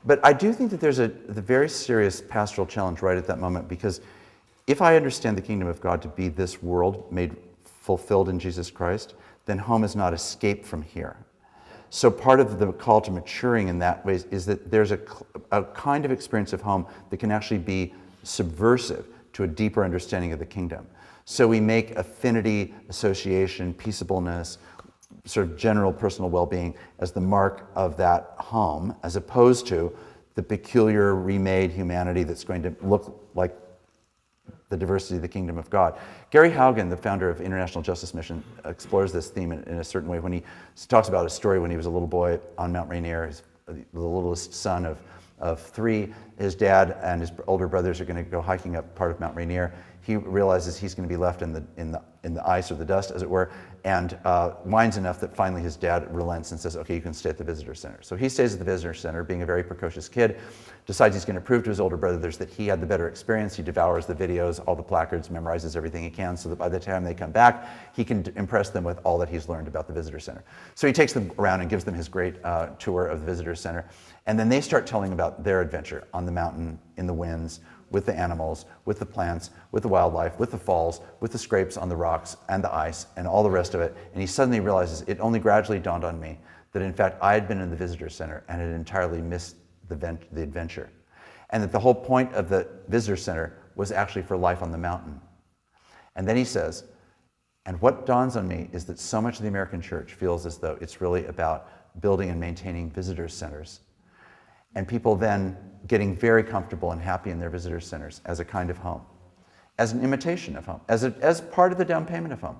But I do think that there's the very serious pastoral challenge right at that moment, because if I understand the kingdom of God to be this world made fulfilled in Jesus Christ, then home is not escape from here. So part of the call to maturing in that way is that there's a kind of experience of home that can actually be subversive to a deeper understanding of the kingdom. So we make affinity, association, peaceableness, sort of general personal well-being as the mark of that home, as opposed to the peculiar remade humanity that's going to look like the diversity of the kingdom of God. Gary Haugen, the founder of International Justice Mission, explores this theme in a certain way when he talks about a story when he was a little boy on Mount Rainier, the littlest son of 3. His dad and his older brothers are going to go hiking up part of Mount Rainier. He realizes he's going to be left in the ice or the dust, as it were, and whines enough that finally his dad relents and says, okay, you can stay at the visitor center. So he stays at the visitor center, being a very precocious kid, decides he's going to prove to his older brothers that he had the better experience. He devours the videos, all the placards, memorizes everything he can, so that by the time they come back, he can impress them with all that he's learned about the visitor center. So he takes them around and gives them his great tour of the visitor center, and then they start telling about their adventure on the mountain, in the winds, with the animals, with the plants, with the wildlife, with the falls, with the scrapes on the rocks and the ice and all the rest of it. And he suddenly realizes, it only gradually dawned on me that in fact I had been in the visitor center and had entirely missed the adventure. And that the whole point of the visitor center was actually for life on the mountain. And then he says, and what dawns on me is that so much of the American church feels as though it's really about building and maintaining visitor centers. And people then getting very comfortable and happy in their visitor centers as a kind of home, as an imitation of home, as part of the down payment of home,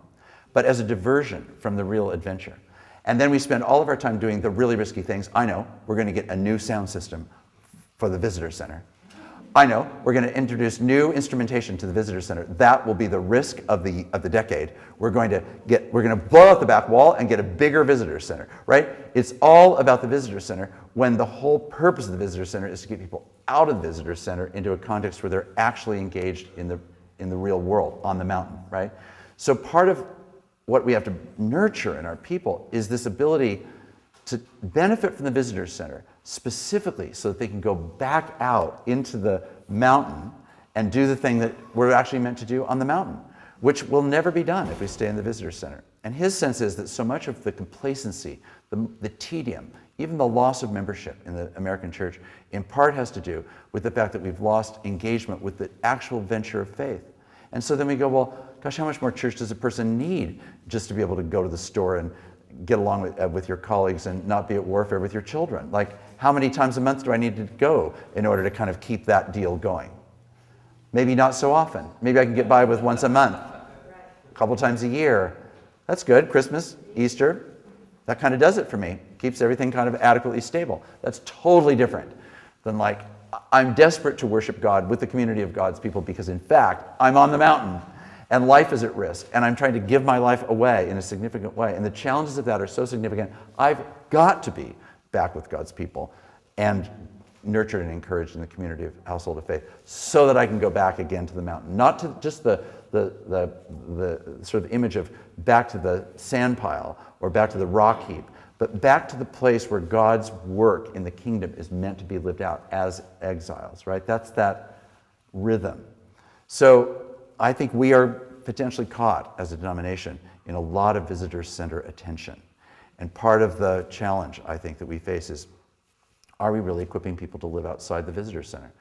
but as a diversion from the real adventure. And then we spend all of our time doing the really risky things. I know, we're going to get a new sound system for the visitor center. I know, we're going to introduce new instrumentation to the visitor center. That will be the risk of the decade. We're going to blow out the back wall and get a bigger visitor center, right? It's all about the visitor center, when the whole purpose of the visitor center is to get people out of the visitor center into a context where they're actually engaged in the real world, on the mountain, right? So part of what we have to nurture in our people is this ability to benefit from the visitor center, specifically so that they can go back out into the mountain and do the thing that we're actually meant to do on the mountain, which will never be done if we stay in the visitor center. And his sense is that so much of the complacency, the tedium, even the loss of membership in the American church, in part has to do with the fact that we've lost engagement with the actual venture of faith. And so then we go, well, gosh, how much more church does a person need just to be able to go to the store and get along with your colleagues and not be at warfare with your children? Like, how many times a month do I need to go in order to kind of keep that deal going? Maybe not so often. Maybe I can get by with once a month, a couple times a year. That's good. Christmas, Easter, that kind of does it for me. Keeps everything kind of adequately stable. That's totally different than like, I'm desperate to worship God with the community of God's people because in fact, I'm on the mountain and life is at risk and I'm trying to give my life away in a significant way. And the challenges of that are so significant, I've got to be back with God's people and nurtured and encouraged in the community of household of faith so that I can go back again to the mountain. Not to just the sort of image of back to the sand pile or back to the rock heap, but back to the place where God's work in the kingdom is meant to be lived out as exiles, right? That's that rhythm. So I think we are potentially caught as a denomination in a lot of visitor center attention. And part of the challenge I think that we face is, are we really equipping people to live outside the visitor center?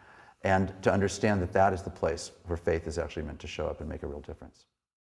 And to understand that that is the place where faith is actually meant to show up and make a real difference.